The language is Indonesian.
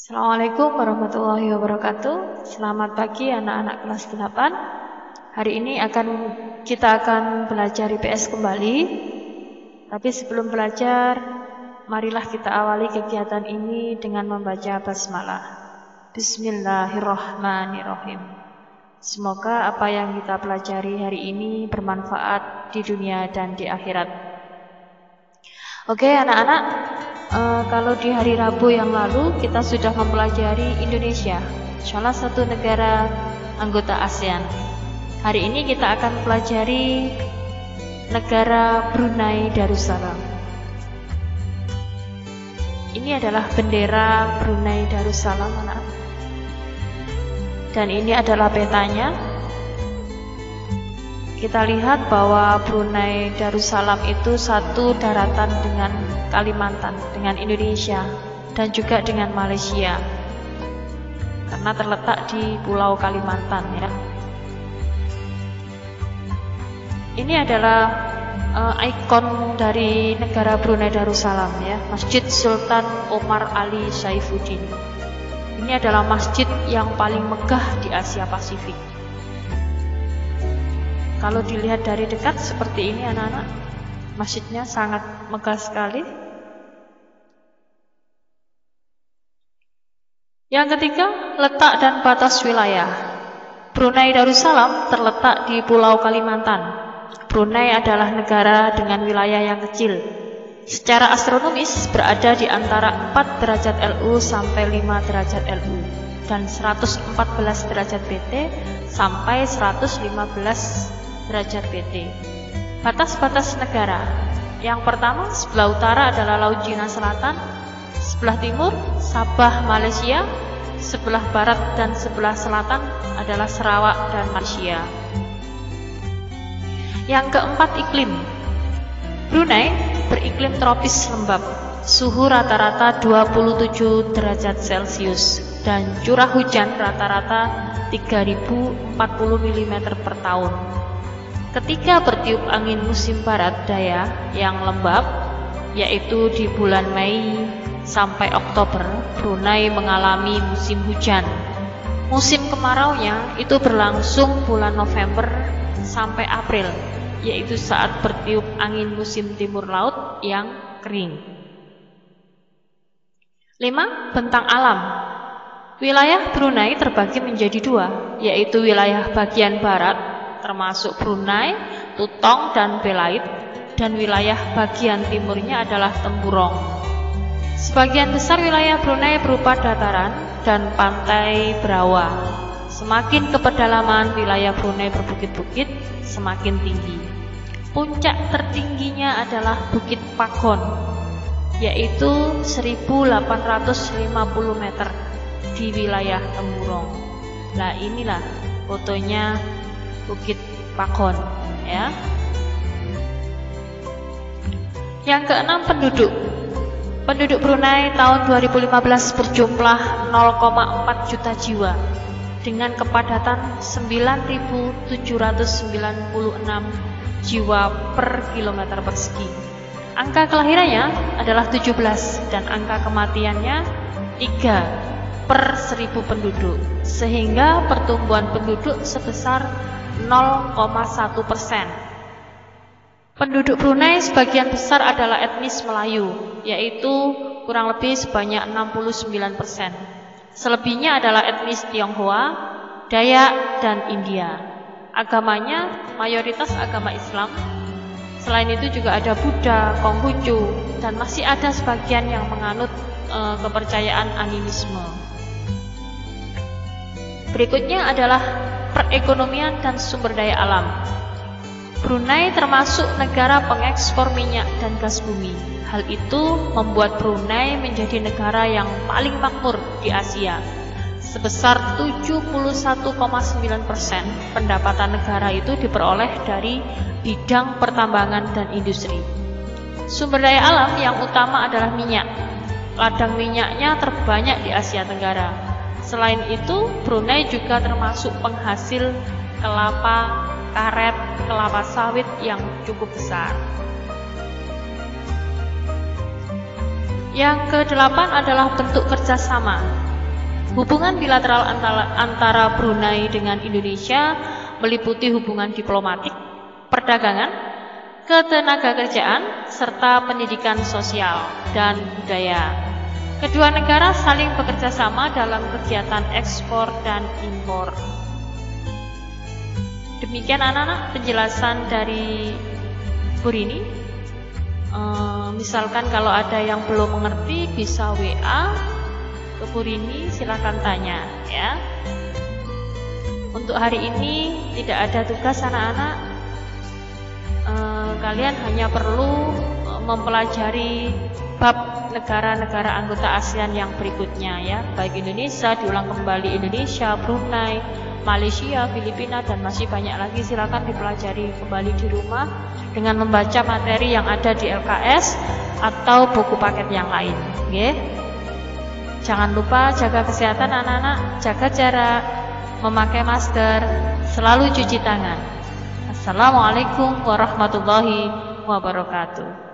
Assalamualaikum warahmatullahi wabarakatuh. Selamat pagi anak-anak kelas 8. Hari ini kita akan belajar IPS kembali. Tapi sebelum belajar, marilah kita awali kegiatan ini dengan membaca basmalah. Bismillahirrahmanirrahim. Semoga apa yang kita pelajari hari ini bermanfaat di dunia dan di akhirat. Oke anak-anak, kalau di hari Rabu yang lalu kita sudah mempelajari Indonesia, salah satu negara anggota ASEAN. Hari ini kita akan pelajari negara Brunei Darussalam. Ini adalah bendera Brunei Darussalam, anak. Dan ini adalah petanya. Kita lihat bahwa Brunei Darussalam itu satu daratan dengan Kalimantan, dengan Indonesia, dan juga dengan Malaysia. Karena terletak di Pulau Kalimantan, ya. Ini adalah ikon dari negara Brunei Darussalam, ya, Masjid Sultan Omar Ali Saifuddin. Ini adalah masjid yang paling megah di Asia Pasifik. Kalau dilihat dari dekat seperti ini anak-anak, masjidnya sangat megah sekali. Yang ketiga, letak dan batas wilayah. Brunei Darussalam terletak di Pulau Kalimantan. Brunei adalah negara dengan wilayah yang kecil. Secara astronomis berada di antara 4 derajat LU sampai 5 derajat LU dan 114 derajat BT sampai 115 derajat BT. Batas-batas negara. Yang pertama, sebelah utara adalah Laut Cina Selatan, sebelah timur Sabah Malaysia, sebelah barat dan sebelah selatan adalah Sarawak dan Malaysia. Yang keempat, iklim. Brunei beriklim tropis lembab. Suhu rata-rata 27 derajat Celcius dan curah hujan rata-rata 3040 mm per tahun. Ketika bertiup angin musim barat daya yang lembab, yaitu di bulan Mei sampai Oktober, Brunei mengalami musim hujan. Musim kemaraunya itu berlangsung bulan November sampai April, yaitu saat bertiup angin musim timur laut yang kering. 5. Bentang alam. Wilayah Brunei terbagi menjadi 2, yaitu wilayah bagian barat termasuk Brunei, Tutong, dan Belait, dan wilayah bagian timurnya adalah Temburong. Sebagian besar wilayah Brunei berupa dataran dan pantai berawa. Semakin ke pedalaman wilayah Brunei berbukit-bukit, semakin tinggi. Puncak tertingginya adalah Bukit Pagon, yaitu 1850 meter di wilayah Temburong. Nah, inilah fotonya Bukit Pagon, ya. Yang keenam, penduduk. Penduduk Brunei tahun 2015 berjumlah 0,4 juta jiwa dengan kepadatan 9.796 jiwa per kilometer persegi. Angka kelahirannya adalah 17 dan angka kematiannya 3 per 1000 penduduk, sehingga pertumbuhan penduduk sebesar 0,1%. Penduduk Brunei sebagian besar adalah etnis Melayu, yaitu kurang lebih sebanyak 69%. Selebihnya adalah etnis Tionghoa, Dayak, dan India. Agamanya mayoritas agama Islam. Selain itu juga ada Buddha, Konghucu, dan masih ada sebagian yang menganut kepercayaan animisme. Berikutnya adalah perekonomian dan sumber daya alam. Brunei termasuk negara pengekspor minyak dan gas bumi. Hal itu membuat Brunei menjadi negara yang paling makmur di Asia. Sebesar 71,9% pendapatan negara itu diperoleh dari bidang pertambangan dan industri. Sumber daya alam yang utama adalah minyak. Ladang minyaknya terbanyak di Asia Tenggara. Selain itu, Brunei juga termasuk penghasil kelapa, karet, kelapa sawit yang cukup besar. Yang ke-8 adalah bentuk kerjasama. Hubungan bilateral antara Brunei dengan Indonesia meliputi hubungan diplomatik, perdagangan, ketenagakerjaan, serta pendidikan sosial dan budaya. Kedua negara saling bekerja sama dalam kegiatan ekspor dan impor. Demikian anak-anak penjelasan dari Bu Rini. Misalkan kalau ada yang belum mengerti bisa WA ke Bu Rini, silakan tanya ya. Untuk hari ini tidak ada tugas anak-anak. Kalian hanya perlu mempelajari bab negara-negara anggota ASEAN yang berikutnya ya, baik Indonesia, diulang kembali Indonesia, Brunei, Malaysia, Filipina, dan masih banyak lagi. Silakan dipelajari kembali di rumah dengan membaca materi yang ada di LKS atau buku paket yang lain. Okay? Jangan lupa jaga kesehatan anak-anak, jaga jarak, memakai masker, selalu cuci tangan. Assalamualaikum warahmatullahi wabarakatuh.